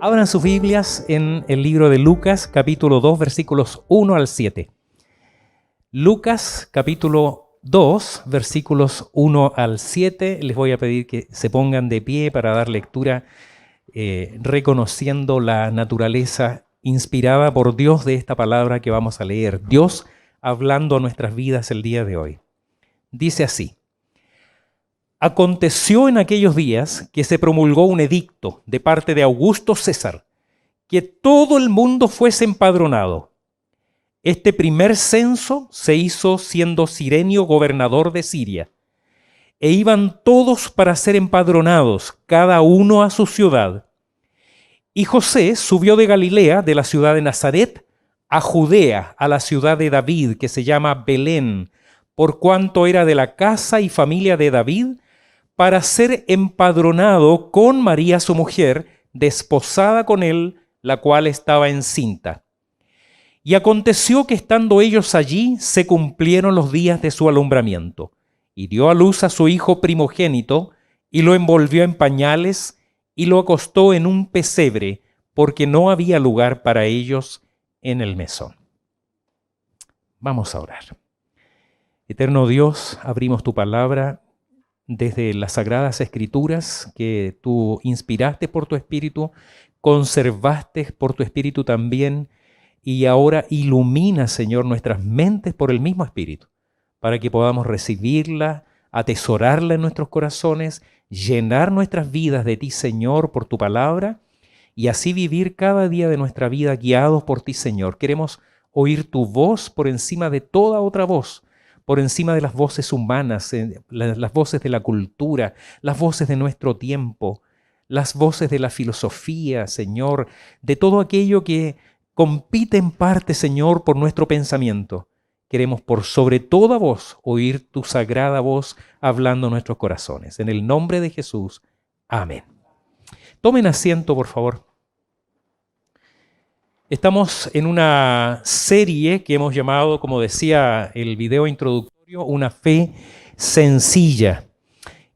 Abran sus Biblias en el libro de Lucas, capítulo 2, versículos 1 al 7. Lucas, capítulo 2, versículos 1 al 7. Les voy a pedir que se pongan de pie para dar lectura, reconociendo la naturaleza inspirada por Dios de esta palabra que vamos a leer. Dios hablando a nuestras vidas el día de hoy. Dice así: Aconteció en aquellos días que se promulgó un edicto de parte de Augusto César, que todo el mundo fuese empadronado. Este primer censo se hizo siendo Cirenio gobernador de Siria, e iban todos para ser empadronados, cada uno a su ciudad. Y José subió de Galilea, de la ciudad de Nazaret, a Judea, a la ciudad de David, que se llama Belén, por cuanto era de la casa y familia de David, para ser empadronado con María su mujer, desposada con él, la cual estaba encinta. Y aconteció que estando ellos allí, se cumplieron los días de su alumbramiento, y dio a luz a su hijo primogénito, y lo envolvió en pañales, y lo acostó en un pesebre, porque no había lugar para ellos en el mesón. Vamos a orar. Eterno Dios, abrimos tu palabra desde las Sagradas Escrituras que tú inspiraste por tu Espíritu, conservaste por tu Espíritu también, y ahora ilumina, Señor, nuestras mentes por el mismo Espíritu, para que podamos recibirla, atesorarla en nuestros corazones, llenar nuestras vidas de ti, Señor, por tu palabra, y así vivir cada día de nuestra vida guiados por ti, Señor. Queremos oír tu voz por encima de toda otra voz, por encima de las voces humanas, las voces de la cultura, las voces de nuestro tiempo, las voces de la filosofía, Señor, de todo aquello que compite en parte, Señor, por nuestro pensamiento. Queremos por sobre toda voz oír tu sagrada voz hablando en nuestros corazones. En el nombre de Jesús, amén. Tomen asiento, por favor. Estamos en una serie que hemos llamado, como decía el video introductorio, Una fe sencilla.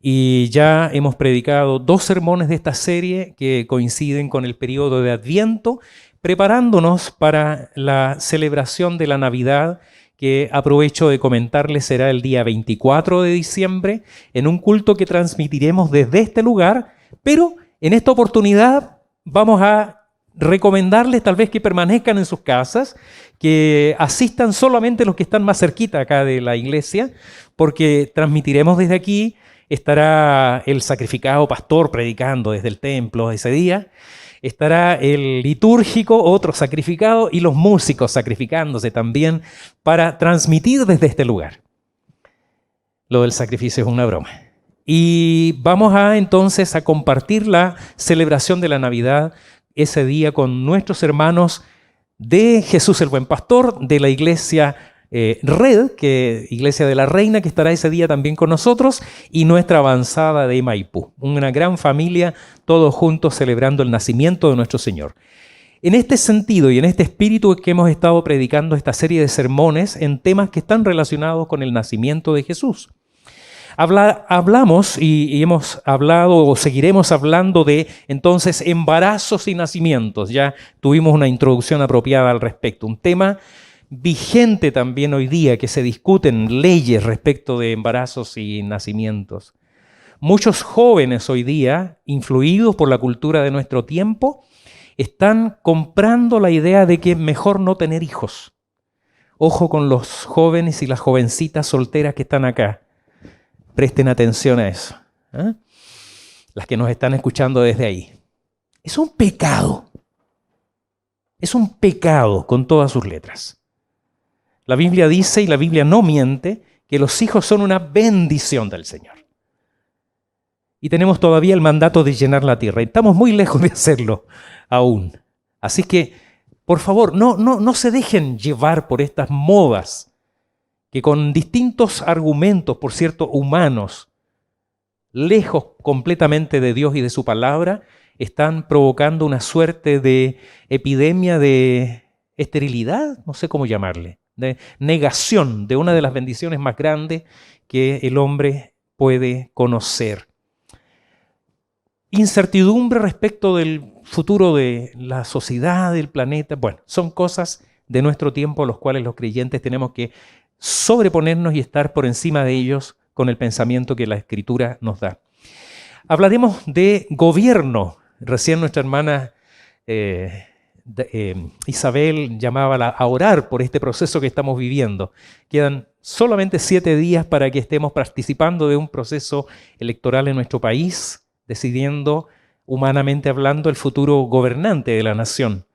Y ya hemos predicado 2 sermones de esta serie que coinciden con el periodo de Adviento, preparándonos para la celebración de la Navidad, que aprovecho de comentarles será el día 24 de diciembre, en un culto que transmitiremos desde este lugar, pero en esta oportunidad vamos a recomendarles tal vez que permanezcan en sus casas, que asistan solamente los que están más cerquita acá de la iglesia, porque transmitiremos desde aquí, estará el sacrificado pastor predicando desde el templo ese día, estará el litúrgico, otro sacrificado, y los músicos sacrificándose también para transmitir desde este lugar. Lo del sacrificio es una broma. Y vamos entonces a compartir la celebración de la Navidad ese día con nuestros hermanos de Jesús el Buen Pastor, de la iglesia Red, Iglesia de la Reina, que estará ese día también con nosotros, y nuestra avanzada de Maipú. Una gran familia, todos juntos celebrando el nacimiento de nuestro Señor. En este sentido y en este espíritu es que hemos estado predicando esta serie de sermones en temas que están relacionados con el nacimiento de Jesús. Hablamos y hemos hablado o seguiremos hablando de entonces embarazos y nacimientos. Ya tuvimos una introducción apropiada al respecto. Un tema vigente también hoy día, que se discuten leyes respecto de embarazos y nacimientos. Muchos jóvenes hoy día, influidos por la cultura de nuestro tiempo, están comprando la idea de que mejor no tener hijos. Ojo con los jóvenes y las jovencitas solteras que están acá. Presten atención a eso, ¿eh? Las que nos están escuchando desde ahí. Es un pecado. Es un pecado con todas sus letras. La Biblia dice, y la Biblia no miente, que los hijos son una bendición del Señor. Y tenemos todavía el mandato de llenar la tierra. Y estamos muy lejos de hacerlo aún. Así que, por favor, no se dejen llevar por estas modas que con distintos argumentos, por cierto, humanos, lejos completamente de Dios y de su palabra, están provocando una suerte de epidemia de esterilidad, no sé cómo llamarle, de negación de una de las bendiciones más grandes que el hombre puede conocer. incertidumbre respecto del futuro de la sociedad, del planeta. Bueno, son cosas de nuestro tiempo a los cuales los creyentes tenemos que sobreponernos y estar por encima de ellos con el pensamiento que la Escritura nos da. Hablaremos de gobierno. Recién nuestra hermana Isabel llamaba a orar por este proceso que estamos viviendo. Quedan solamente 7 días para que estemos participando de un proceso electoral en nuestro país, decidiendo, humanamente hablando, el futuro gobernante de la nación.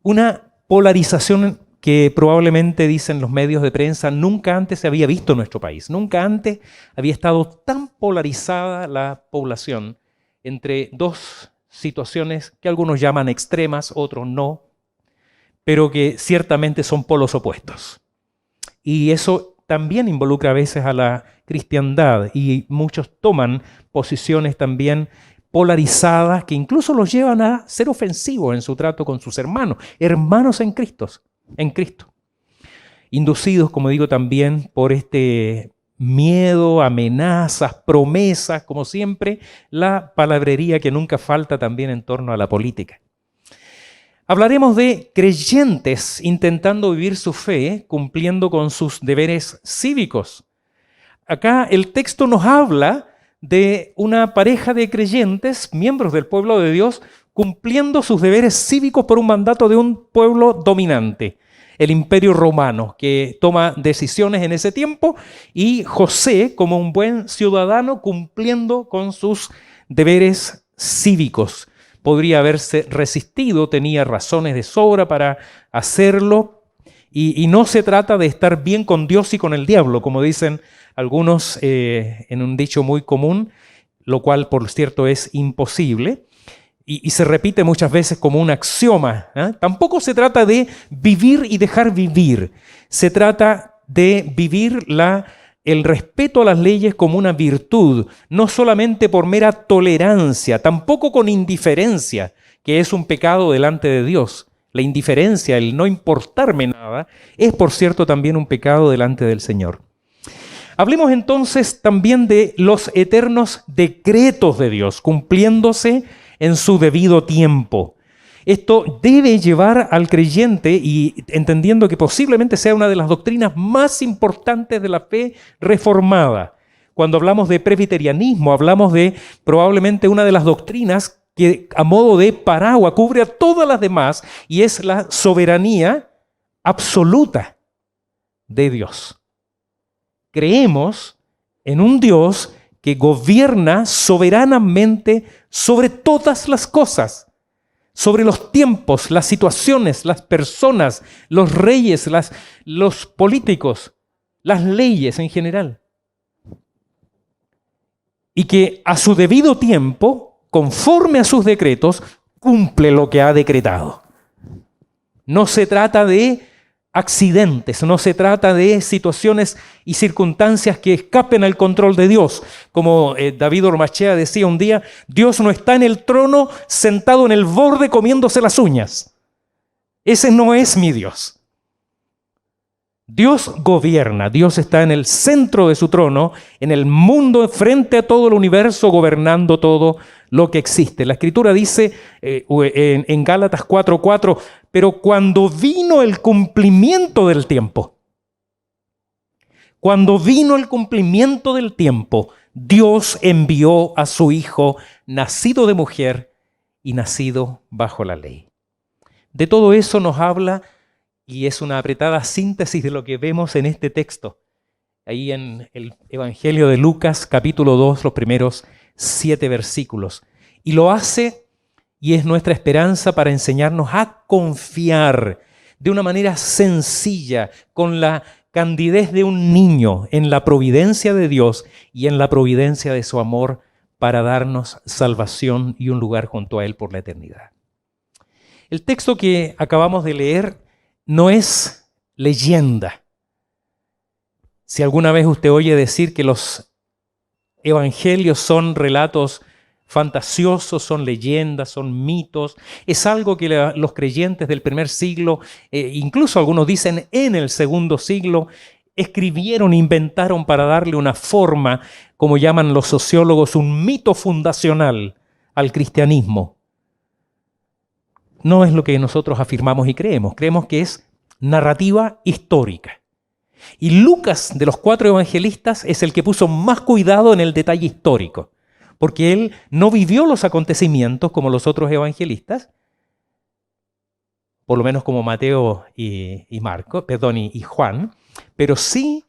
Una polarización que probablemente, dicen los medios de prensa, nunca antes se había visto en nuestro país. Nunca antes había estado tan polarizada la población entre dos situaciones que algunos llaman extremas, otros no, pero que ciertamente son polos opuestos. Y eso también involucra a veces a la cristiandad, y muchos toman posiciones también polarizadas que incluso los llevan a ser ofensivos en su trato con sus hermanos en Cristo, inducidos, como digo, también por este miedo, amenazas, promesas, como siempre, la palabrería que nunca falta también en torno a la política. Hablaremos de creyentes intentando vivir su fe, cumpliendo con sus deberes cívicos. Acá el texto nos habla de una pareja de creyentes, miembros del pueblo de Dios, cumpliendo sus deberes cívicos por un mandato de un pueblo dominante, el Imperio Romano, que toma decisiones en ese tiempo, y José, como un buen ciudadano, cumpliendo con sus deberes cívicos. Podría haberse resistido, tenía razones de sobra para hacerlo, y no se trata de estar bien con Dios y con el diablo, como dicen algunos en un dicho muy común, lo cual, por cierto, es imposible. Y se repite muchas veces como un axioma. Tampoco se trata de vivir y dejar vivir. Se trata de vivir el respeto a las leyes como una virtud, no solamente por mera tolerancia, tampoco con indiferencia, que es un pecado delante de Dios. La indiferencia, el no importarme nada, es por cierto también un pecado delante del Señor. Hablemos entonces también de los eternos decretos de Dios, cumpliéndose en su debido tiempo. Esto debe llevar al creyente, y entendiendo que posiblemente sea una de las doctrinas más importantes de la fe reformada. Cuando hablamos de presbiterianismo, hablamos de probablemente una de las doctrinas que a modo de paraguas cubre a todas las demás, y es la soberanía absoluta de Dios. Creemos en un Dios que gobierna soberanamente sobre todas las cosas, sobre los tiempos, las situaciones, las personas, los reyes, los políticos, las leyes en general. Y que a su debido tiempo, conforme a sus decretos, cumple lo que ha decretado. No se trata de accidentes, no se trata de situaciones y circunstancias que escapen al control de Dios. Como David Ormachea decía un día, Dios no está en el trono sentado en el borde comiéndose las uñas. Ese no es mi Dios. Dios gobierna, Dios está en el centro de su trono, en el mundo, frente a todo el universo, gobernando todo lo que existe. La Escritura dice en Gálatas 4:4, pero cuando vino el cumplimiento del tiempo, Dios envió a su Hijo, nacido de mujer y nacido bajo la ley. De todo eso nos habla, y es una apretada síntesis de lo que vemos en este texto, ahí en el Evangelio de Lucas, capítulo 2, los primeros 7 versículos. Y lo hace, y es nuestra esperanza para enseñarnos a confiar de una manera sencilla, con la candidez de un niño, en la providencia de Dios y en la providencia de su amor para darnos salvación y un lugar junto a Él por la eternidad. El texto que acabamos de leer no es leyenda. Si alguna vez usted oye decir que los evangelios son relatos fantasiosos, son leyendas, son mitos, es algo que los creyentes del primer siglo, incluso algunos dicen en el segundo siglo, escribieron, inventaron para darle una forma, como llaman los sociólogos, un mito fundacional al cristianismo. No es lo que nosotros afirmamos y creemos. Creemos que es narrativa histórica. Y Lucas, de los 4 evangelistas, es el que puso más cuidado en el detalle histórico, porque él no vivió los acontecimientos como los otros evangelistas, por lo menos como Mateo y Juan, pero sí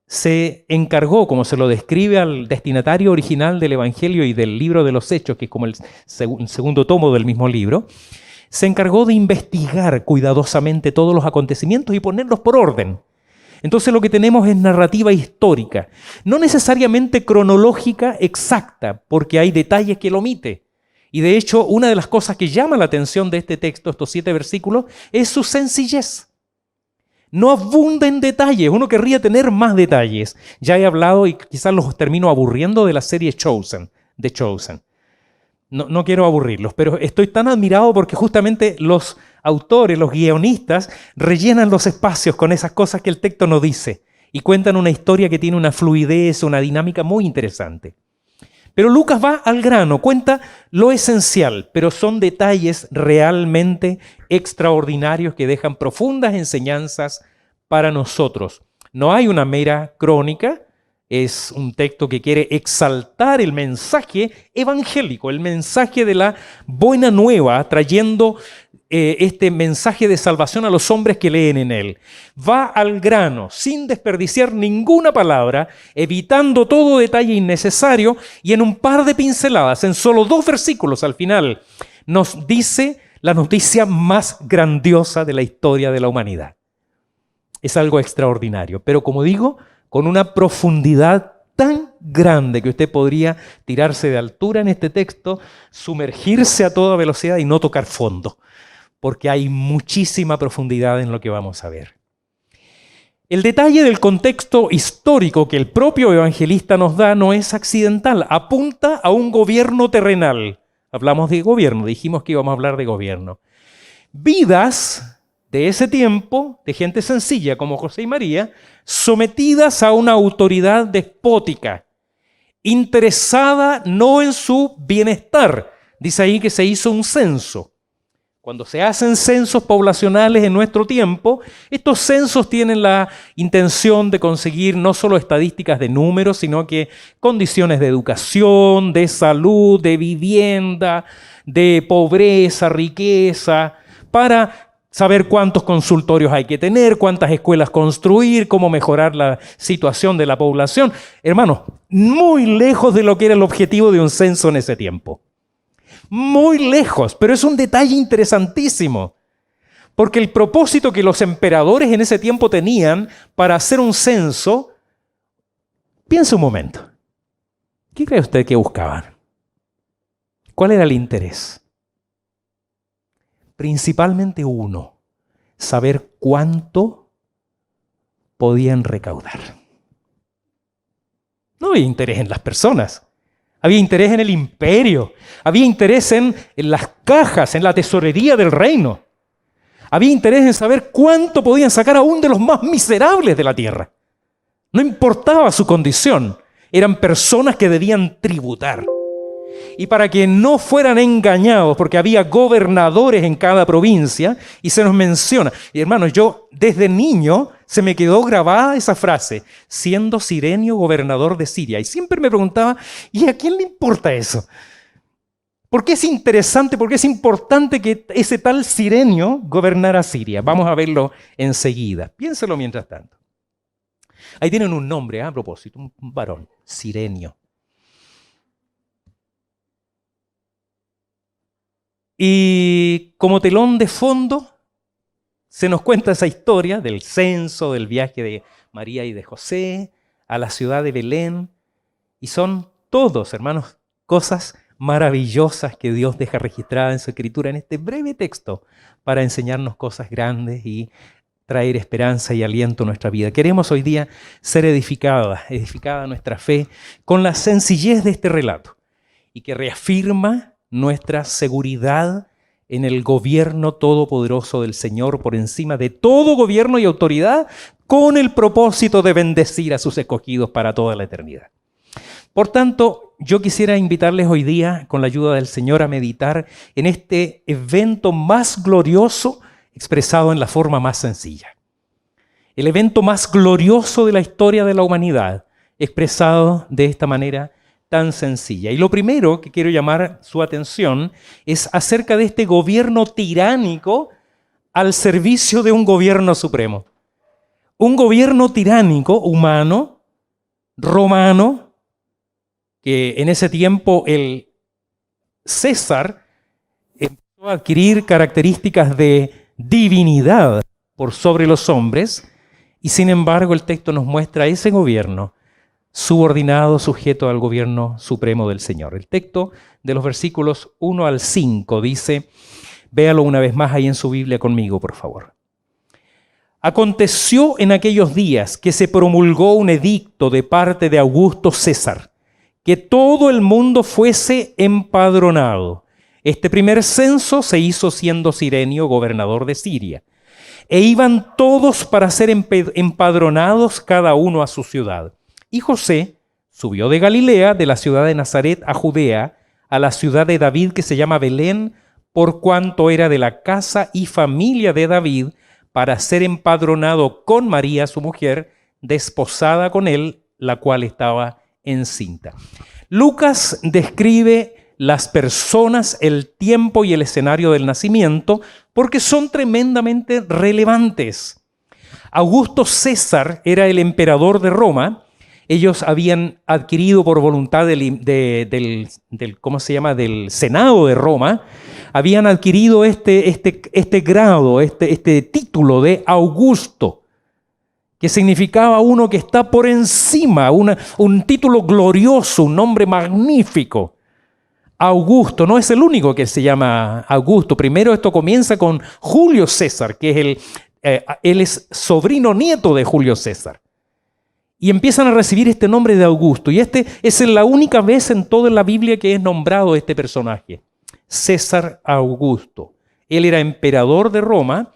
se encargó, como se lo describe al destinatario original del Evangelio y del libro de los Hechos, que es como el segundo tomo del mismo libro, se encargó de investigar cuidadosamente todos los acontecimientos y ponerlos por orden. Entonces lo que tenemos es narrativa histórica, no necesariamente cronológica exacta, porque hay detalles que lo omite. Y de hecho, una de las cosas que llama la atención de este texto, estos 7 versículos, es su sencillez. No abunda en detalles, uno querría tener más detalles. Ya he hablado y quizás los termino aburriendo de la serie Chosen, de Chosen. No quiero aburrirlos, pero estoy tan admirado porque justamente los autores, los guionistas, rellenan los espacios con esas cosas que el texto no dice y cuentan una historia que tiene una fluidez, una dinámica muy interesante. Pero Lucas va al grano, cuenta lo esencial, pero son detalles realmente extraordinarios que dejan profundas enseñanzas para nosotros. No hay una mera crónica, es un texto que quiere exaltar el mensaje evangélico, el mensaje de la buena nueva, trayendo este mensaje de salvación a los hombres que leen en él. Va al grano, sin desperdiciar ninguna palabra, evitando todo detalle innecesario, y en un par de pinceladas, en solo 2 versículos al final, nos dice la noticia más grandiosa de la historia de la humanidad. Es algo extraordinario, pero como digo, con una profundidad tan grande que usted podría tirarse de altura en este texto, sumergirse a toda velocidad y no tocar fondo, porque hay muchísima profundidad en lo que vamos a ver. El detalle del contexto histórico que el propio evangelista nos da no es accidental, apunta a un gobierno terrenal. Hablamos de gobierno, dijimos que íbamos a hablar de gobierno. Vidas de ese tiempo, de gente sencilla como José y María, sometidas a una autoridad despótica, interesada no en su bienestar. Dice ahí que se hizo un censo. Cuando se hacen censos poblacionales en nuestro tiempo, estos censos tienen la intención de conseguir no solo estadísticas de números, sino que condiciones de educación, de salud, de vivienda, de pobreza, riqueza, para saber cuántos consultorios hay que tener, cuántas escuelas construir, cómo mejorar la situación de la población. Hermanos, muy lejos de lo que era el objetivo de un censo en ese tiempo. Muy lejos, pero es un detalle interesantísimo, porque el propósito que los emperadores en ese tiempo tenían para hacer un censo, piense un momento, ¿qué cree usted que buscaban? ¿Cuál era el interés? Principalmente uno, saber cuánto podían recaudar. No había interés en las personas. Había interés en el imperio, había interés en las cajas, en la tesorería del reino. Había interés en saber cuánto podían sacar aún de los más miserables de la tierra. No importaba su condición, eran personas que debían tributar. Y para que no fueran engañados, porque había gobernadores en cada provincia, y se nos menciona, y hermanos, yo desde niño se me quedó grabada esa frase, siendo Cirenio gobernador de Siria. Y siempre me preguntaba, ¿y a quién le importa eso? ¿Por qué es interesante, por qué es importante que ese tal Cirenio gobernara Siria? Vamos a verlo enseguida. Piénselo mientras tanto. Ahí tienen un nombre, a propósito, un varón, Cirenio. Y como telón de fondo, se nos cuenta esa historia del censo, del viaje de María y de José a la ciudad de Belén. Y son todos, hermanos, cosas maravillosas que Dios deja registradas en su escritura en este breve texto para enseñarnos cosas grandes y traer esperanza y aliento a nuestra vida. Queremos hoy día ser edificada nuestra fe con la sencillez de este relato y que reafirma nuestra seguridad en el gobierno todopoderoso del Señor por encima de todo gobierno y autoridad, con el propósito de bendecir a sus escogidos para toda la eternidad. Por tanto, yo quisiera invitarles hoy día, con la ayuda del Señor, a meditar en este evento más glorioso expresado en la forma más sencilla. El evento más glorioso de la historia de la humanidad, expresado de esta manera tan sencilla. Y lo primero que quiero llamar su atención es acerca de este gobierno tiránico al servicio de un gobierno supremo. Un gobierno tiránico, humano, romano, que en ese tiempo el César empezó a adquirir características de divinidad por sobre los hombres, y sin embargo el texto nos muestra ese gobierno subordinado, sujeto al gobierno supremo del Señor. El texto de los versículos 1 al 5 dice, véalo una vez más ahí en su Biblia conmigo, por favor. Aconteció en aquellos días que se promulgó un edicto de parte de Augusto César, que todo el mundo fuese empadronado. Este primer censo se hizo siendo Cirenio gobernador de Siria, e iban todos para ser empadronados cada uno a su ciudad. Y José subió de Galilea, de la ciudad de Nazaret a Judea, a la ciudad de David que se llama Belén, por cuanto era de la casa y familia de David, para ser empadronado con María, su mujer, desposada con él, la cual estaba encinta. Lucas describe las personas, el tiempo y el escenario del nacimiento porque son tremendamente relevantes. Augusto César era el emperador de Roma. Ellos habían adquirido por voluntad del Senado de Roma, habían adquirido este grado, este título de Augusto, que significaba uno que está por encima, un título glorioso, un nombre magnífico. Augusto, no es el único que se llama Augusto. Primero esto comienza con Julio César, que es él es sobrino nieto de Julio César. Y empiezan a recibir este nombre de Augusto. Y este es la única vez en toda la Biblia que es nombrado este personaje, César Augusto. Él era emperador de Roma,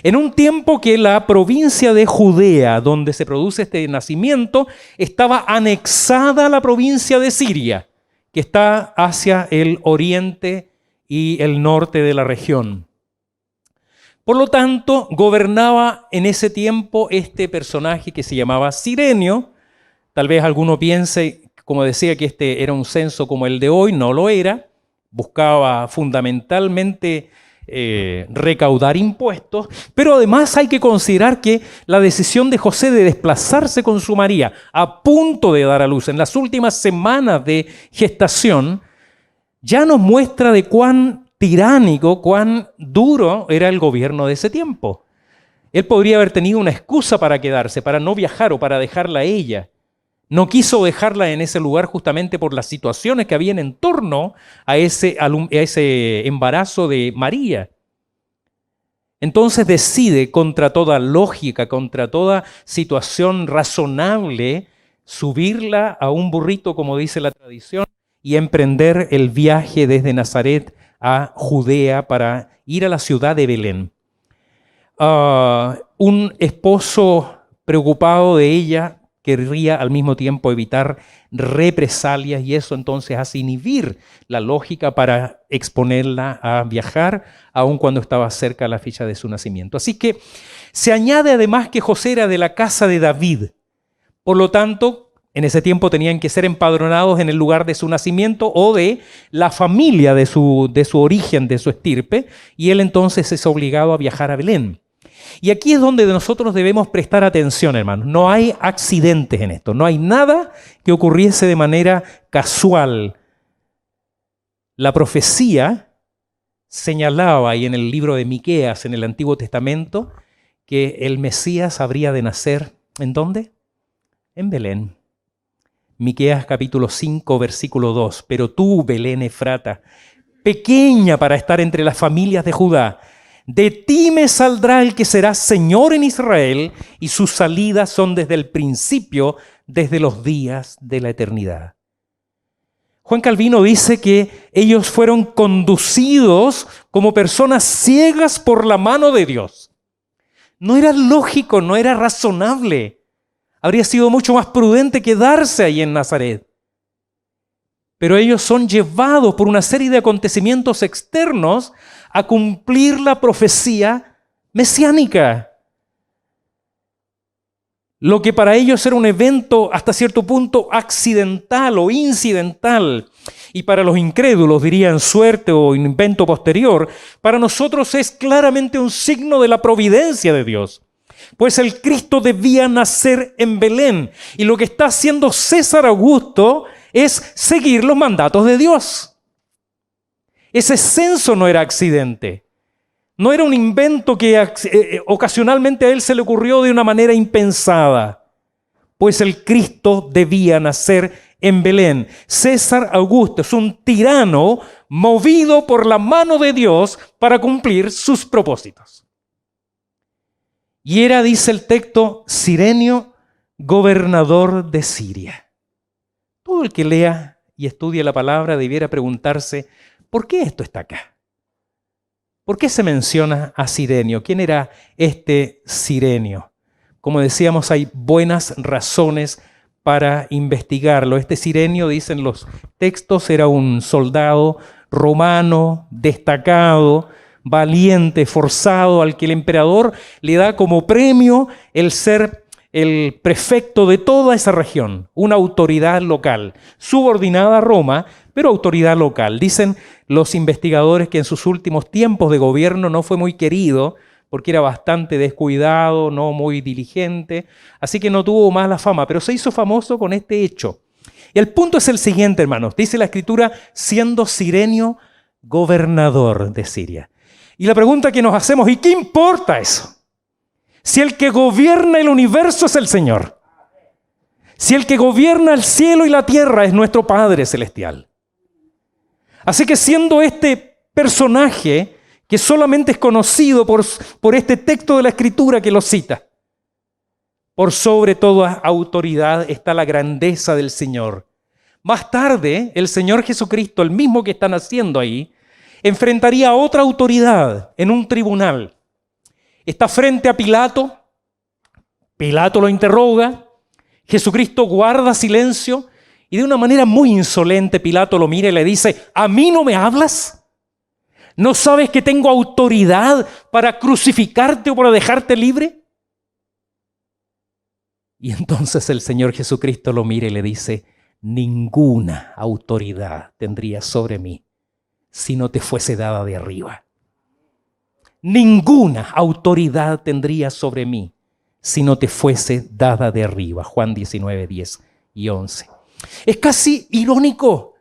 en un tiempo que la provincia de Judea, donde se produce este nacimiento, estaba anexada a la provincia de Siria, que está hacia el oriente y el norte de la región. Por lo tanto, gobernaba en ese tiempo este personaje que se llamaba Cirenio. Tal vez alguno piense, como decía, que este era un censo como el de hoy. No lo era. Buscaba fundamentalmente recaudar impuestos, pero además hay que considerar que la decisión de José de desplazarse con su María a punto de dar a luz en las últimas semanas de gestación ya nos muestra de cuán tiránico, cuán duro era el gobierno de ese tiempo. Él podría haber tenido una excusa para quedarse, para no viajar o para dejarla a ella. No quiso dejarla en ese lugar justamente por las situaciones que habían en torno a ese embarazo de María. Entonces decide, contra toda lógica, contra toda situación razonable, subirla a un burrito, como dice la tradición, y emprender el viaje desde Nazaret a Judea para ir a la ciudad de Belén. Un esposo preocupado de ella querría al mismo tiempo evitar represalias y eso entonces hace inhibir la lógica para exponerla a viajar, aun cuando estaba cerca la fecha de su nacimiento. Así que se añade además que José era de la casa de David. Por lo tanto, en ese tiempo tenían que ser empadronados en el lugar de su nacimiento o de la familia de su origen, de su estirpe, y él entonces es obligado a viajar a Belén. Y aquí es donde nosotros debemos prestar atención, hermanos. No hay accidentes en esto, no hay nada que ocurriese de manera casual. La profecía señalaba, y en el libro de Miqueas, en el Antiguo Testamento, que el Mesías habría de nacer, ¿en dónde? En Belén. Miqueas capítulo 5, versículo 2. Pero tú, Belén Efrata, pequeña para estar entre las familias de Judá, de ti me saldrá el que será Señor en Israel, y sus salidas son desde el principio, desde los días de la eternidad. Juan Calvino dice que ellos fueron conducidos como personas ciegas por la mano de Dios. No era lógico, no era razonable. Habría sido mucho más prudente quedarse ahí en Nazaret. pero ellos son llevados por una serie de acontecimientos externos a cumplir la profecía mesiánica. Lo que para ellos era un evento hasta cierto punto accidental o incidental, y para los incrédulos dirían suerte o invento posterior, para nosotros es claramente un signo de la providencia de Dios. Pues el Cristo debía nacer en Belén, y lo que está haciendo César Augusto es seguir los mandatos de Dios. Ese censo no era accidente. No era un invento que ocasionalmente a él se le ocurrió de una manera impensada, pues el Cristo debía nacer en Belén. César Augusto es un tirano movido por la mano de Dios para cumplir sus propósitos. Y era, dice el texto, Cirenio, gobernador de Siria. Todo el que lea y estudie la palabra debiera preguntarse, ¿por qué esto está acá? ¿Por qué se menciona a Cirenio? ¿Quién era este Cirenio? Como decíamos, hay buenas razones para investigarlo. Este Cirenio, dicen los textos, era un soldado romano destacado, valiente, forzado, al que el emperador le da como premio el ser el prefecto de toda esa región, una autoridad local, subordinada a Roma, pero autoridad local. Dicen los investigadores que en sus últimos tiempos de gobierno no fue muy querido, porque era bastante descuidado, no muy diligente, así que no tuvo más la fama, pero se hizo famoso con este hecho. Y el punto es el siguiente, hermanos, dice la Escritura, siendo Cirenio gobernador de Siria. Y la pregunta que nos hacemos, ¿y qué importa eso? Si el que gobierna el universo es el Señor, si el que gobierna el cielo y la tierra es nuestro Padre Celestial. Así que siendo este personaje que solamente es conocido por este texto de la Escritura que lo cita, por sobre toda autoridad está la grandeza del Señor. Más tarde, el Señor Jesucristo, el mismo que están haciendo ahí, enfrentaría a otra autoridad en un tribunal. Está frente a Pilato, Pilato lo interroga, Jesucristo guarda silencio y de una manera muy insolente Pilato lo mira y le dice, ¿a mí no me hablas? ¿No sabes que tengo autoridad para crucificarte o para dejarte libre? Y entonces el Señor Jesucristo lo mira y le dice, ninguna autoridad tendrías sobre mí si no te fuese dada de arriba. Ninguna autoridad tendrías sobre mí si no te fuese dada de arriba. Juan 19, 10 y 11. Es casi irónico,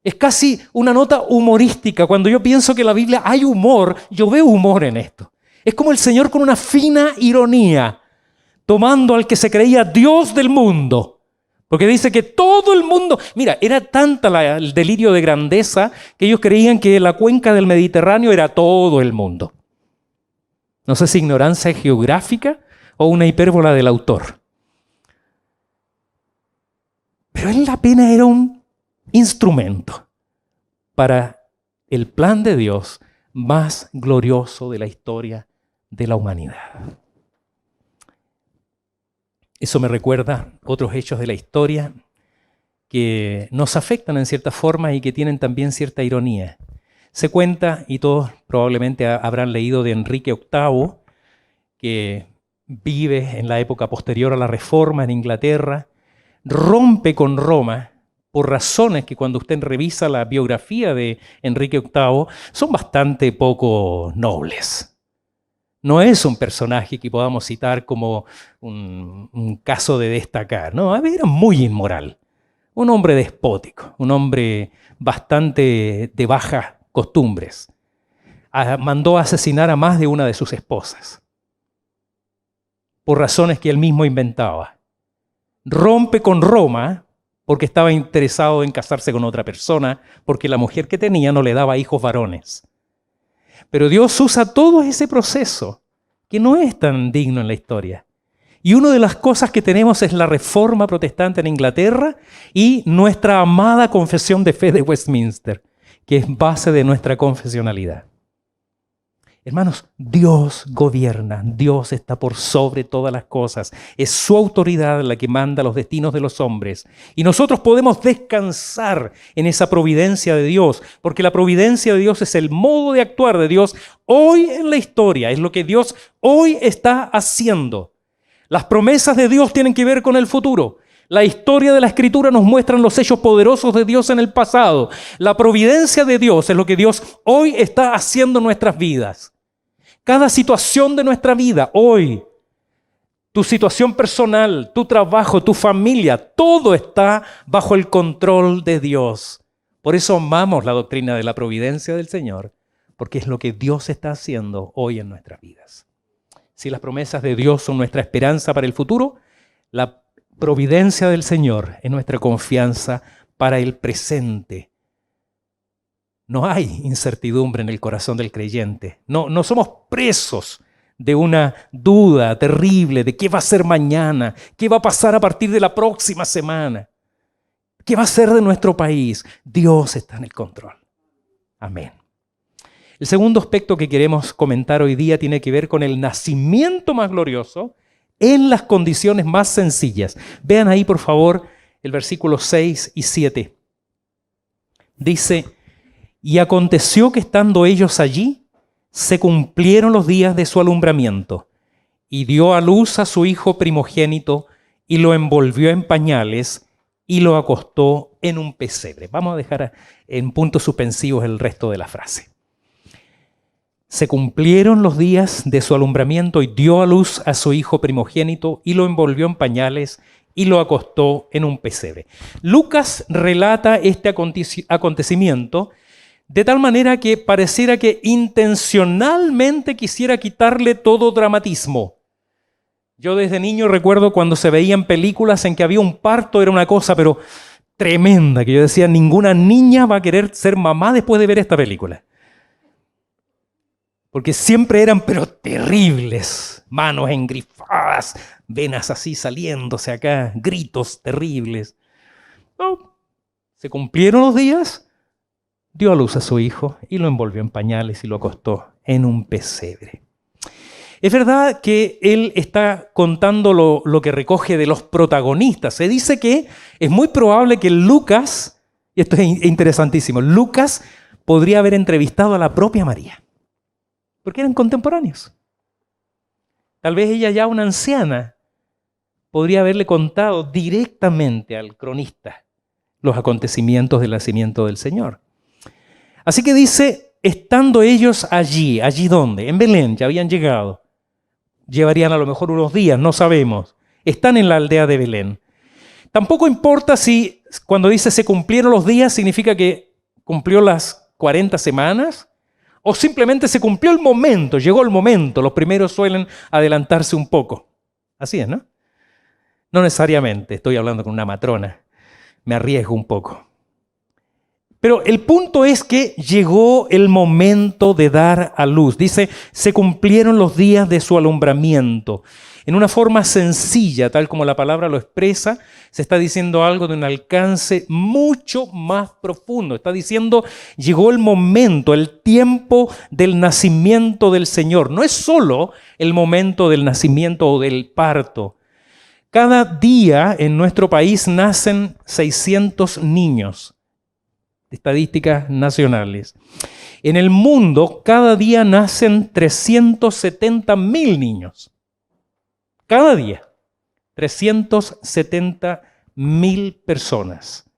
es casi una nota humorística. Cuando yo pienso que en la Biblia hay humor, yo veo humor en esto. Es como el Señor con una fina ironía, tomando al que se creía Dios del mundo. Porque dice que todo el mundo, mira, era tanta el delirio de grandeza que ellos creían que la cuenca del Mediterráneo era todo el mundo. No sé si ignorancia geográfica o una hipérbola del autor. Pero él apenas era un instrumento para el plan de Dios más glorioso de la historia de la humanidad. Eso me recuerda otros hechos de la historia que nos afectan en cierta forma y que tienen también cierta ironía. Se cuenta, y todos probablemente habrán leído de Enrique VIII, que vive en la época posterior a la Reforma en Inglaterra, rompe con Roma por razones que cuando usted revisa la biografía de Enrique VIII son bastante poco nobles. No es un personaje que podamos citar como un caso de destacar. No, era muy inmoral. Un hombre despótico, un hombre bastante de bajas costumbres. Mandó a asesinar a más de una de sus esposas por razones que él mismo inventaba. Rompe con Roma porque estaba interesado en casarse con otra persona, porque la mujer que tenía no le daba hijos varones. Pero Dios usa todo ese proceso que no es tan digno en la historia. Y una de las cosas que tenemos es la Reforma Protestante en Inglaterra y nuestra amada Confesión de Fe de Westminster, que es base de nuestra confesionalidad. Hermanos, Dios gobierna, Dios está por sobre todas las cosas. Es su autoridad la que manda los destinos de los hombres. Y nosotros podemos descansar en esa providencia de Dios, porque la providencia de Dios es el modo de actuar de Dios hoy en la historia, es lo que Dios hoy está haciendo. Las promesas de Dios tienen que ver con el futuro. La historia de la Escritura nos muestra los hechos poderosos de Dios en el pasado. La providencia de Dios es lo que Dios hoy está haciendo en nuestras vidas. Cada situación de nuestra vida hoy, tu situación personal, tu trabajo, tu familia, todo está bajo el control de Dios. Por eso amamos la doctrina de la providencia del Señor, porque es lo que Dios está haciendo hoy en nuestras vidas. Si las promesas de Dios son nuestra esperanza para el futuro, la providencia del Señor es nuestra confianza para el presente. No hay incertidumbre en el corazón del creyente. No somos presos de una duda terrible de qué va a ser mañana, qué va a pasar a partir de la próxima semana, qué va a ser de nuestro país. Dios está en el control. Amén. El segundo aspecto que queremos comentar hoy día tiene que ver con el nacimiento más glorioso en las condiciones más sencillas. Vean ahí, por favor, el versículo 6 y 7. Dice: y aconteció que estando ellos allí, se cumplieron los días de su alumbramiento, y dio a luz a su hijo primogénito, y lo envolvió en pañales, y lo acostó en un pesebre. Vamos a dejar en puntos suspensivos el resto de la frase. Se cumplieron los días de su alumbramiento, y dio a luz a su hijo primogénito, y lo envolvió en pañales, y lo acostó en un pesebre. Lucas relata este acontecimiento de tal manera que pareciera que intencionalmente quisiera quitarle todo dramatismo. Yo desde niño recuerdo cuando se veían películas en que había un parto, era una cosa pero tremenda, que yo decía, ninguna niña va a querer ser mamá después de ver esta película. Porque siempre eran pero terribles, manos engrifadas, venas así saliéndose acá, gritos terribles. No, se cumplieron los días. Dio a luz a su hijo y lo envolvió en pañales y lo acostó en un pesebre. Es verdad que él está contando lo que recoge de los protagonistas. Se dice que es muy probable que Lucas, y esto es interesantísimo, Lucas podría haber entrevistado a la propia María, porque eran contemporáneos. Tal vez ella ya una anciana podría haberle contado directamente al cronista los acontecimientos del nacimiento del Señor. Así que dice, estando ellos allí, ¿allí dónde? En Belén, ya habían llegado. Llevarían a lo mejor unos días, no sabemos. Están en la aldea de Belén. Tampoco importa si cuando dice se cumplieron los días, significa que cumplió las 40 semanas, o simplemente se cumplió el momento, llegó el momento. Los primeros suelen adelantarse un poco. Así es, ¿no? No necesariamente, estoy hablando con una matrona, me arriesgo un poco. Pero el punto es que llegó el momento de dar a luz. Dice, se cumplieron los días de su alumbramiento. En una forma sencilla, tal como la palabra lo expresa, se está diciendo algo de un alcance mucho más profundo. Está diciendo, llegó el momento, el tiempo del nacimiento del Señor. No es solo el momento del nacimiento o del parto. Cada día en nuestro país nacen 600 niños. Estadísticas nacionales. En el mundo, cada día nacen 370.000 niños. Cada día. 370.000 personas.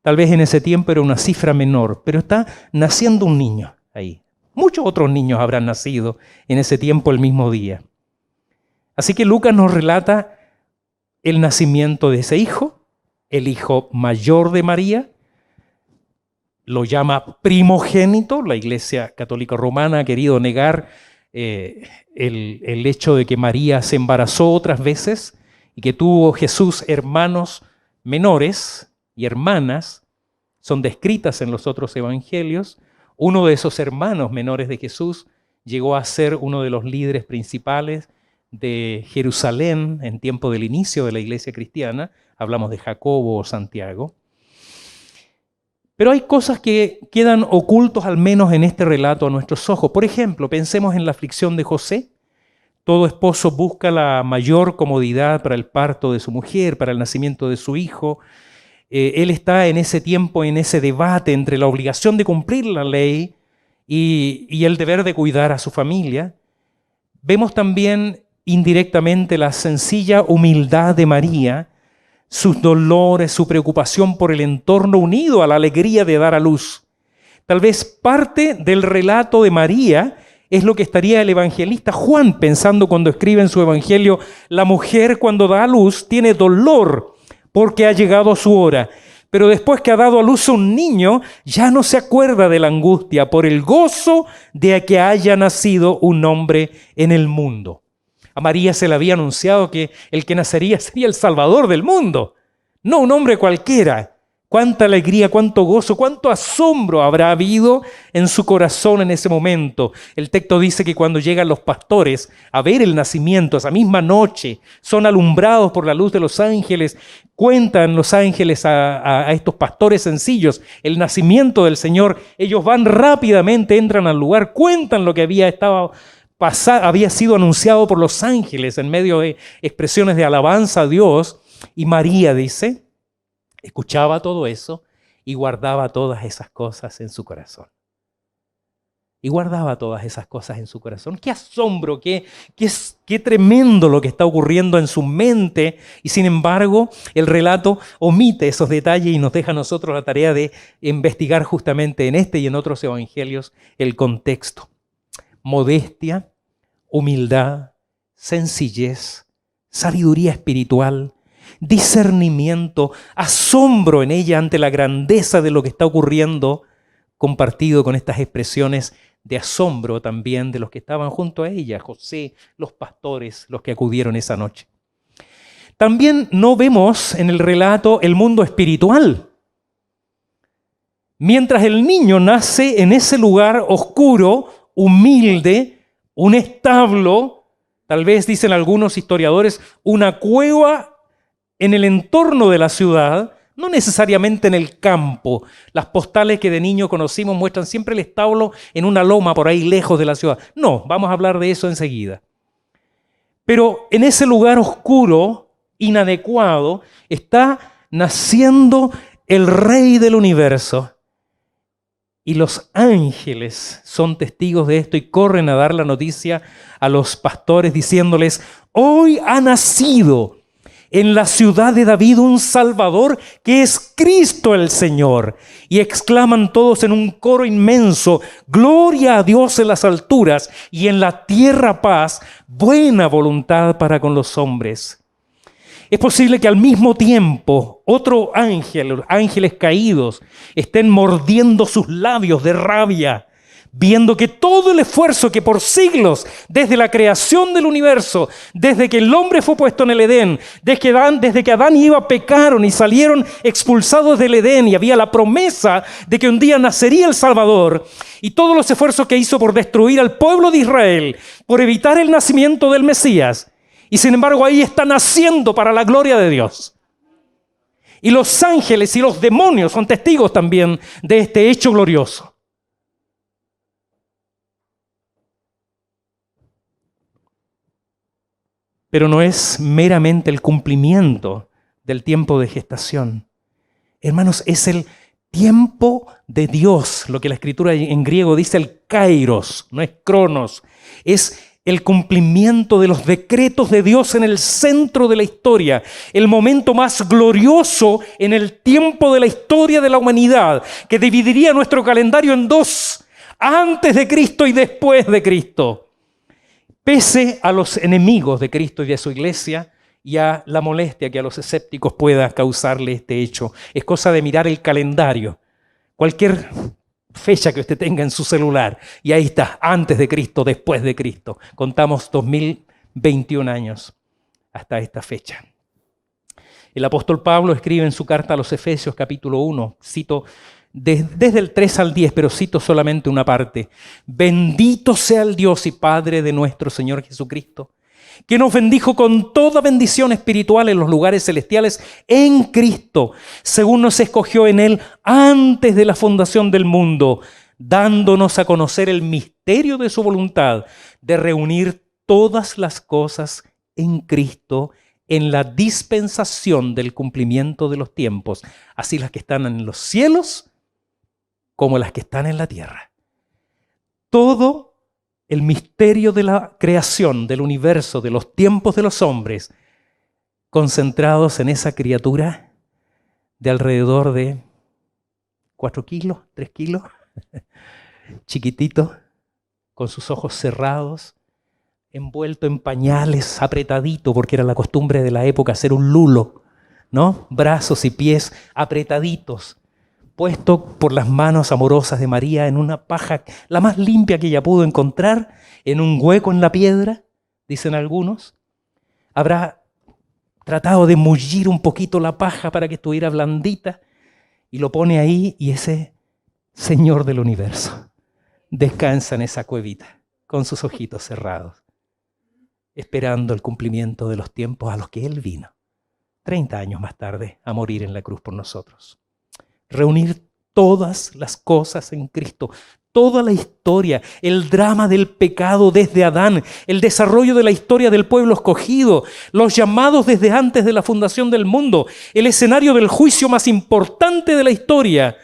Tal vez en ese tiempo era una cifra menor, pero está naciendo un niño ahí. Muchos otros niños habrán nacido en ese tiempo el mismo día. Así que Lucas nos relata el nacimiento de ese hijo, el hijo mayor de María. Lo llama primogénito. La Iglesia Católica Romana ha querido negar el hecho de que María se embarazó otras veces y que tuvo Jesús hermanos menores y hermanas. Son descritas en los otros evangelios. Uno de esos hermanos menores de Jesús llegó a ser uno de los líderes principales de Jerusalén en tiempo del inicio de la iglesia cristiana. Hablamos de Jacobo o Santiago. Pero hay cosas que quedan ocultos al menos en este relato a nuestros ojos. Por ejemplo, pensemos en la aflicción de José. Todo esposo busca la mayor comodidad para el parto de su mujer, para el nacimiento de su hijo. Él está en ese tiempo, en ese debate entre la obligación de cumplir la ley y el deber de cuidar a su familia. Vemos también indirectamente la sencilla humildad de María, sus dolores, su preocupación por el entorno unido a la alegría de dar a luz. Tal vez parte del relato de María es lo que estaría el evangelista Juan pensando cuando escribe en su evangelio: la mujer cuando da a luz tiene dolor porque ha llegado su hora, pero después que ha dado a luz a un niño ya no se acuerda de la angustia por el gozo de que haya nacido un hombre en el mundo. A María se le había anunciado que el que nacería sería el Salvador del mundo, no un hombre cualquiera. Cuánta alegría, cuánto gozo, cuánto asombro habrá habido en su corazón en ese momento. El texto dice que cuando llegan los pastores a ver el nacimiento, esa misma noche, son alumbrados por la luz de los ángeles. Cuentan los ángeles a estos pastores sencillos el nacimiento del Señor. Ellos van rápidamente, entran al lugar, cuentan lo que había sido anunciado por los ángeles en medio de expresiones de alabanza a Dios. Y María dice, escuchaba todo eso y guardaba todas esas cosas en su corazón. Y guardaba todas esas cosas en su corazón. ¡Qué asombro! ¡Qué tremendo lo que está ocurriendo en su mente! Y sin embargo, el relato omite esos detalles y nos deja a nosotros la tarea de investigar justamente en este y en otros evangelios el contexto. Modestia, humildad, sencillez, sabiduría espiritual, discernimiento, asombro en ella ante la grandeza de lo que está ocurriendo, compartido con estas expresiones de asombro también de los que estaban junto a ella, José, los pastores, los que acudieron esa noche. También no vemos en el relato el mundo espiritual. Mientras el niño nace en ese lugar oscuro, humilde, un establo, tal vez dicen algunos historiadores, una cueva en el entorno de la ciudad, no necesariamente en el campo. Las postales que de niño conocimos muestran siempre el establo en una loma por ahí lejos de la ciudad. No, vamos a hablar de eso enseguida. Pero en ese lugar oscuro, inadecuado, está naciendo el Rey del universo. Y los ángeles son testigos de esto y corren a dar la noticia a los pastores diciéndoles: hoy ha nacido en la ciudad de David un Salvador que es Cristo el Señor. Y exclaman todos en un coro inmenso: gloria a Dios en las alturas y en la tierra paz, buena voluntad para con los hombres. Es posible que al mismo tiempo otro ángel, ángeles caídos, estén mordiendo sus labios de rabia, viendo que todo el esfuerzo que por siglos, desde la creación del universo, desde que el hombre fue puesto en el Edén, desde que Adán y Eva pecaron y salieron expulsados del Edén y había la promesa de que un día nacería el Salvador, y todos los esfuerzos que hizo por destruir al pueblo de Israel, por evitar el nacimiento del Mesías, y sin embargo ahí está naciendo para la gloria de Dios. Y los ángeles y los demonios son testigos también de este hecho glorioso. Pero no es meramente el cumplimiento del tiempo de gestación. Hermanos, es el tiempo de Dios, lo que la Escritura en griego dice el kairos, no es cronos, es el cumplimiento de los decretos de Dios en el centro de la historia, el momento más glorioso en el tiempo de la historia de la humanidad, que dividiría nuestro calendario en dos, antes de Cristo y después de Cristo. Pese a los enemigos de Cristo y de su iglesia y a la molestia que a los escépticos pueda causarle este hecho. Es cosa de mirar el calendario, cualquier fecha que usted tenga en su celular, y ahí está, antes de Cristo, después de Cristo. Contamos 2021 años hasta esta fecha. El apóstol Pablo escribe en su carta a los Efesios capítulo 1, cito desde el 3 al 10, pero cito solamente una parte. Bendito sea el Dios y Padre de nuestro Señor Jesucristo, que nos bendijo con toda bendición espiritual en los lugares celestiales en Cristo, según nos escogió en Él antes de la fundación del mundo, dándonos a conocer el misterio de su voluntad, de reunir todas las cosas en Cristo, en la dispensación del cumplimiento de los tiempos, así las que están en los cielos como las que están en la tierra. Todo el misterio de la creación, del universo, de los tiempos de los hombres, concentrados en esa criatura de alrededor de 4 kilos, 3 kilos, chiquitito, con sus ojos cerrados, envuelto en pañales, apretadito, porque era la costumbre de la época hacer un lulo, ¿no? Brazos y pies apretaditos, puesto por las manos amorosas de María en una paja, la más limpia que ella pudo encontrar, en un hueco en la piedra, dicen algunos. Habrá tratado de mullir un poquito la paja para que estuviera blandita, y lo pone ahí, y ese Señor del universo descansa en esa cuevita, con sus ojitos cerrados, esperando el cumplimiento de los tiempos a los que Él vino, 30 años más tarde, a morir en la cruz por nosotros. Reunir todas las cosas en Cristo, toda la historia, el drama del pecado desde Adán, el desarrollo de la historia del pueblo escogido, los llamados desde antes de la fundación del mundo, el escenario del juicio más importante de la historia,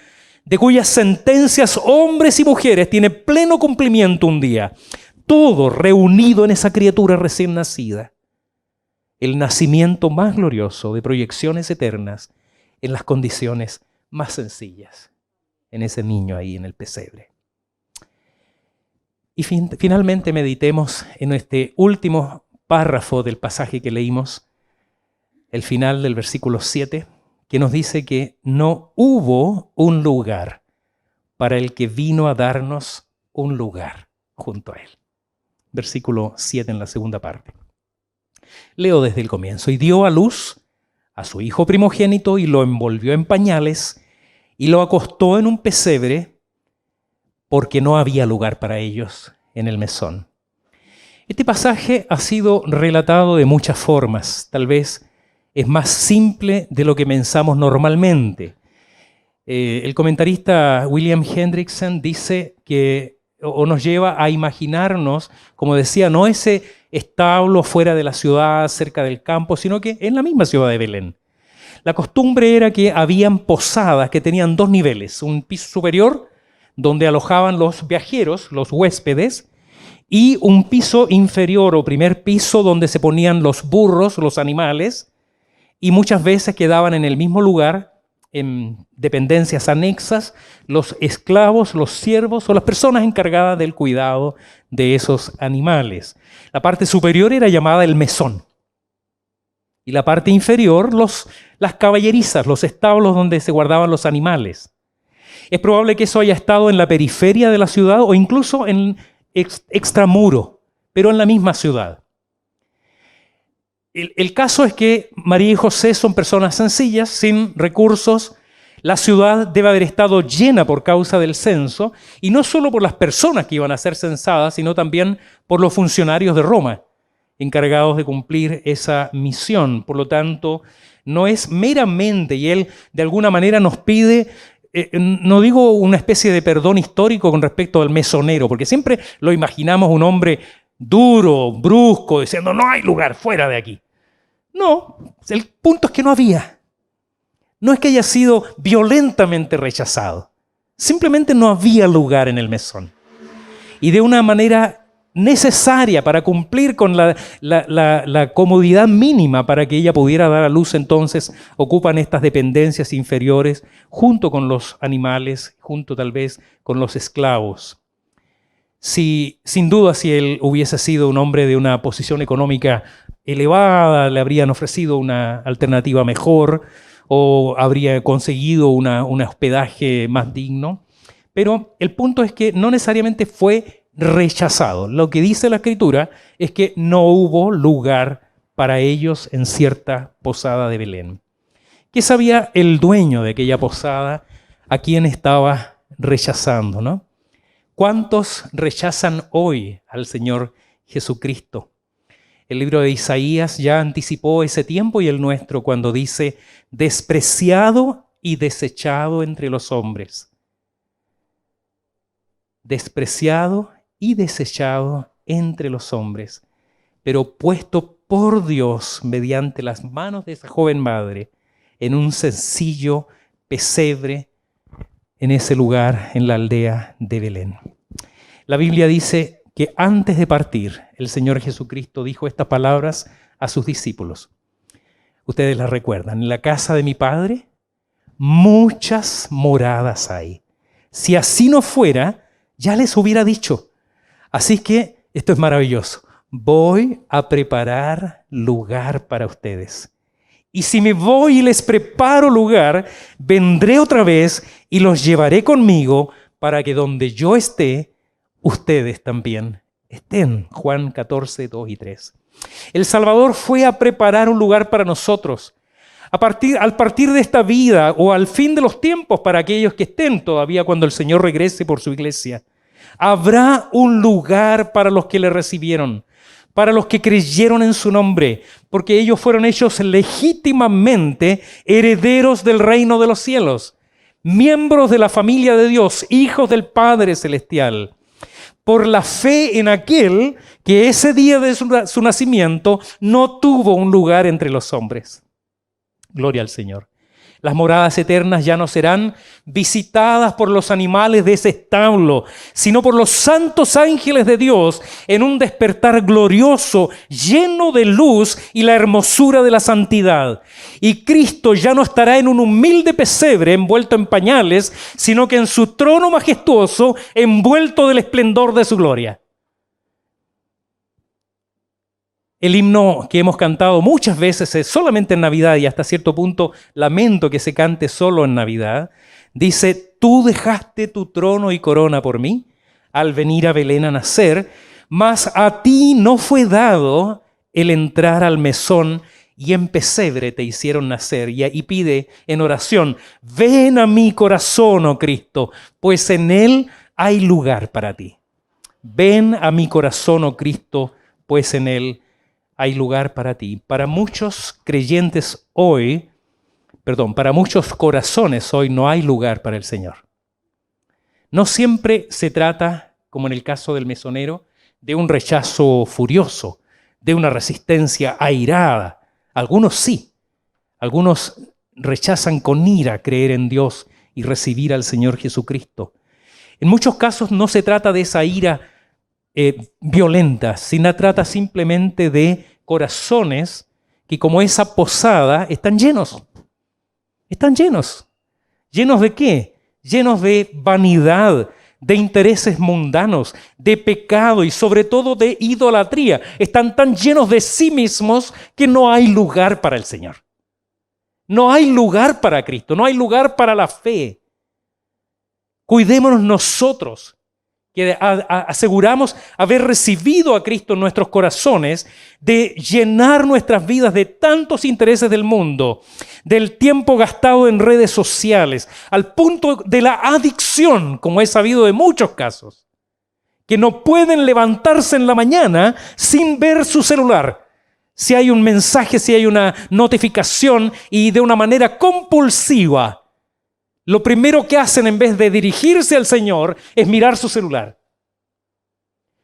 de cuyas sentencias hombres y mujeres tiene pleno cumplimiento un día. Todo reunido en esa criatura recién nacida. El nacimiento más glorioso de proyecciones eternas en las condiciones más sencillas, en ese niño ahí en el pesebre. Y finalmente meditemos en este último párrafo del pasaje que leímos, el final del versículo 7, que nos dice que no hubo un lugar para el que vino a darnos un lugar junto a Él. Versículo 7 en la segunda parte. Leo desde el comienzo. Y dio a luz a su hijo primogénito y lo envolvió en pañales y lo acostó en un pesebre porque no había lugar para ellos en el mesón. Este pasaje ha sido relatado de muchas formas. Tal vez es más simple de lo que pensamos normalmente. El comentarista William Hendrickson dice que, o nos lleva a imaginarnos, como decía, no ese establo fuera de la ciudad, cerca del campo, sino que en la misma ciudad de Belén. La costumbre era que habían posadas que tenían 2 niveles, un piso superior donde alojaban los viajeros, los huéspedes, y un piso inferior o primer piso donde se ponían los burros, los animales, y muchas veces quedaban en el mismo lugar, en dependencias anexas, los esclavos, los siervos o las personas encargadas del cuidado de esos animales. La parte superior era llamada el mesón. Y la parte inferior, las caballerizas, los establos donde se guardaban los animales. Es probable que eso haya estado en la periferia de la ciudad o incluso en extramuro, pero en la misma ciudad. El caso es que María y José son personas sencillas, sin recursos. La ciudad debe haber estado llena por causa del censo, y no solo por las personas que iban a ser censadas, sino también por los funcionarios de Roma, encargados de cumplir esa misión. Por lo tanto, no es meramente, y él de alguna manera nos pide, no digo una especie de perdón histórico con respecto al mesonero, porque siempre lo imaginamos un hombre duro, brusco, diciendo no hay lugar, fuera de aquí. No, el punto es que no había. No es que haya sido violentamente rechazado, simplemente no había lugar en el mesón. Y de una manera necesaria para cumplir con la comodidad mínima para que ella pudiera dar a luz, entonces ocupan estas dependencias inferiores junto con los animales, junto tal vez con los esclavos. Sin duda, si él hubiese sido un hombre de una posición económica elevada, le habrían ofrecido una alternativa mejor o habría conseguido un hospedaje más digno. Pero el punto es que no necesariamente fue rechazado. Lo que dice la Escritura es que no hubo lugar para ellos en cierta posada de Belén. ¿Qué sabía el dueño de aquella posada a quien estaba rechazando, no? ¿Cuántos rechazan hoy al Señor Jesucristo? El libro de Isaías ya anticipó ese tiempo y el nuestro cuando dice, despreciado y desechado entre los hombres. Despreciado y desechado entre los hombres, pero puesto por Dios mediante las manos de esa joven madre en un sencillo pesebre en ese lugar, en la aldea de Belén. La Biblia dice que antes de partir, el Señor Jesucristo dijo estas palabras a sus discípulos. Ustedes las recuerdan, en la casa de mi Padre muchas moradas hay. Si así no fuera, ya les hubiera dicho. Así que esto es maravilloso. Voy a preparar lugar para ustedes. Y si me voy y les preparo lugar, vendré otra vez y los llevaré conmigo para que donde yo esté, ustedes también estén. Juan 14, 2 y 3. El Salvador fue a preparar un lugar para nosotros. Al partir de esta vida o al fin de los tiempos para aquellos que estén todavía cuando el Señor regrese por su iglesia, habrá un lugar para los que le recibieron, para los que creyeron en su nombre, porque ellos fueron hechos legítimamente herederos del reino de los cielos, miembros de la familia de Dios, hijos del Padre Celestial, por la fe en aquel que ese día de su nacimiento no tuvo un lugar entre los hombres. Gloria al Señor. Las moradas eternas ya no serán visitadas por los animales de ese establo, sino por los santos ángeles de Dios en un despertar glorioso, lleno de luz y la hermosura de la santidad. Y Cristo ya no estará en un humilde pesebre envuelto en pañales, sino que en su trono majestuoso, envuelto del esplendor de su gloria. El himno que hemos cantado muchas veces es solamente en Navidad y hasta cierto punto lamento que se cante solo en Navidad. Dice, tú dejaste tu trono y corona por mí al venir a Belén a nacer, mas a ti no fue dado el entrar al mesón y en pesebre te hicieron nacer. Y pide en oración, ven a mi corazón, oh Cristo, pues en él hay lugar para ti. Ven a mi corazón, oh Cristo, pues en él hay lugar para ti. Para muchos creyentes hoy, para muchos corazones hoy no hay lugar para el Señor. No siempre se trata, como en el caso del mesonero, de un rechazo furioso, de una resistencia airada. Algunos sí, algunos rechazan con ira creer en Dios y recibir al Señor Jesucristo. En muchos casos no se trata de esa ira violenta, sino trata simplemente de corazones que como esa posada están llenos. Están llenos. ¿Llenos de qué? Llenos de vanidad, de intereses mundanos, de pecado y sobre todo de idolatría. Están tan llenos de sí mismos que no hay lugar para el Señor. No hay lugar para Cristo, no hay lugar para la fe. Cuidémonos nosotros, que aseguramos haber recibido a Cristo en nuestros corazones, de llenar nuestras vidas de tantos intereses del mundo, del tiempo gastado en redes sociales, al punto de la adicción, como he sabido de muchos casos, que no pueden levantarse en la mañana sin ver su celular. Si hay un mensaje, si hay una notificación y de una manera compulsiva, lo primero que hacen en vez de dirigirse al Señor es mirar su celular.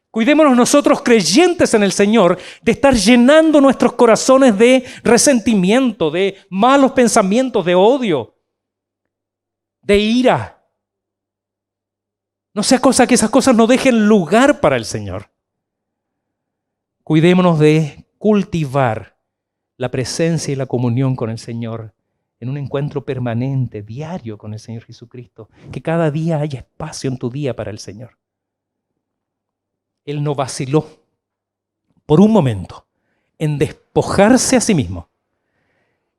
Cuidémonos nosotros creyentes en el Señor de estar llenando nuestros corazones de resentimiento, de malos pensamientos, de odio, de ira. No sea cosa que esas cosas no dejen lugar para el Señor. Cuidémonos de cultivar la presencia y la comunión con el Señor en un encuentro permanente, diario con el Señor Jesucristo. Que cada día haya espacio en tu día para el Señor. Él no vaciló por un momento en despojarse a sí mismo,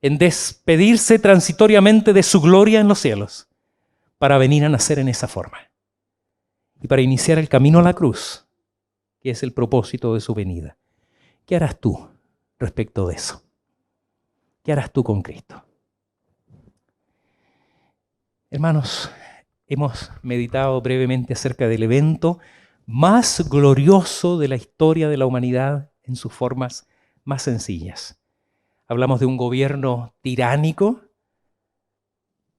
en despedirse transitoriamente de su gloria en los cielos, para venir a nacer en esa forma y para iniciar el camino a la cruz, que es el propósito de su venida. ¿Qué harás tú respecto de eso? ¿Qué harás tú con Cristo? Hermanos, hemos meditado brevemente acerca del evento más glorioso de la historia de la humanidad en sus formas más sencillas. Hablamos de un gobierno tiránico.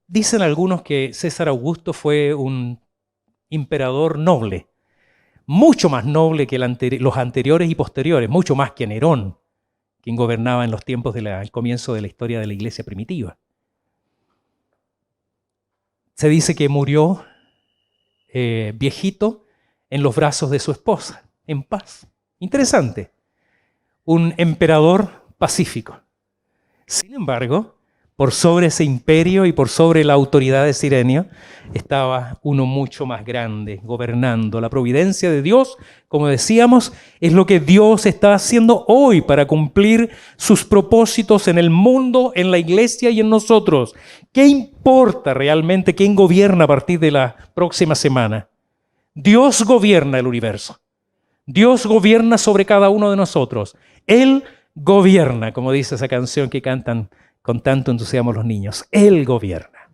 Dicen algunos que César Augusto fue un emperador noble, mucho más noble que los anteriores y posteriores, mucho más que Nerón, quien gobernaba en los tiempos del comienzo de la historia de la iglesia primitiva. Se dice que murió viejito en los brazos de su esposa, en paz. Interesante. Un emperador pacífico. Sin embargo, por sobre ese imperio y por sobre la autoridad de Cirenio, estaba uno mucho más grande, gobernando. La providencia de Dios, como decíamos, es lo que Dios está haciendo hoy para cumplir sus propósitos en el mundo, en la iglesia y en nosotros. ¿Qué importa realmente quién gobierna a partir de la próxima semana? Dios gobierna el universo. Dios gobierna sobre cada uno de nosotros. Él gobierna, como dice esa canción que cantan con tanto entusiasmo los niños. Él gobierna.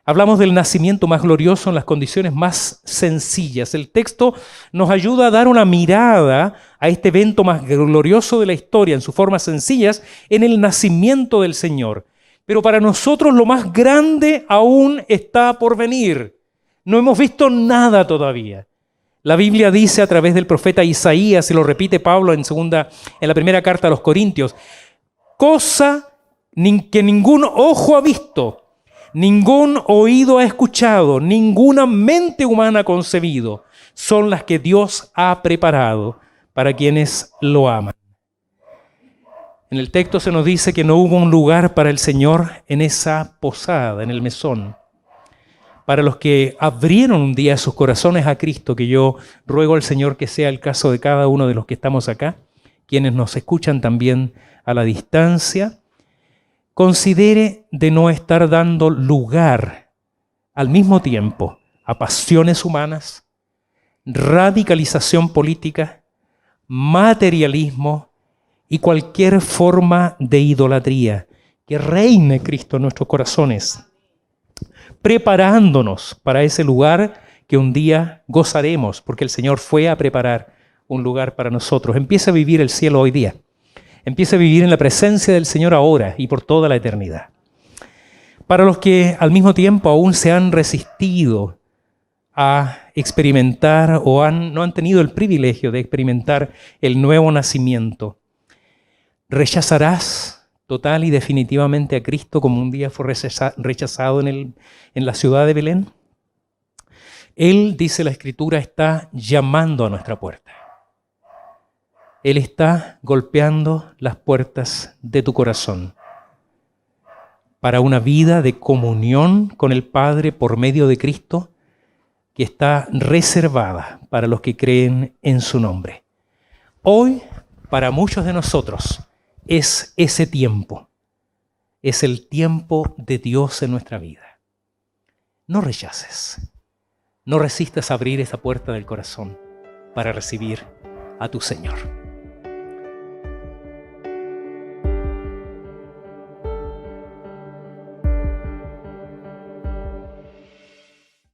Hablamos del nacimiento más glorioso en las condiciones más sencillas. El texto nos ayuda a dar una mirada a este evento más glorioso de la historia en sus formas sencillas, en el nacimiento del Señor. Pero para nosotros lo más grande aún está por venir. No hemos visto nada todavía. La Biblia dice a través del profeta Isaías, y lo repite Pablo en la primera carta a los Corintios, cosa que ningún ojo ha visto, ningún oído ha escuchado, ninguna mente humana ha concebido, son las que Dios ha preparado para quienes lo aman. En el texto se nos dice que no hubo un lugar para el Señor en esa posada, en el mesón. Para los que abrieron un día sus corazones a Cristo, que yo ruego al Señor que sea el caso de cada uno de los que estamos acá, quienes nos escuchan también a la distancia, considere de no estar dando lugar al mismo tiempo a pasiones humanas, radicalización política, materialismo y cualquier forma de idolatría. Que reine Cristo en nuestros corazones, preparándonos para ese lugar que un día gozaremos, porque el Señor fue a preparar un lugar para nosotros. Empieza a vivir el cielo hoy día. Empieza a vivir en la presencia del Señor ahora y por toda la eternidad. Para los que al mismo tiempo aún se han resistido a experimentar o no han tenido el privilegio de experimentar el nuevo nacimiento, ¿rechazarás total y definitivamente a Cristo como un día fue rechazado en la ciudad de Belén? Él, dice la Escritura, está llamando a nuestra puerta. Él está golpeando las puertas de tu corazón para una vida de comunión con el Padre por medio de Cristo que está reservada para los que creen en su nombre. Hoy, para muchos de nosotros, es ese tiempo. Es el tiempo de Dios en nuestra vida. No rechaces. No resistas a abrir esa puerta del corazón para recibir a tu Señor.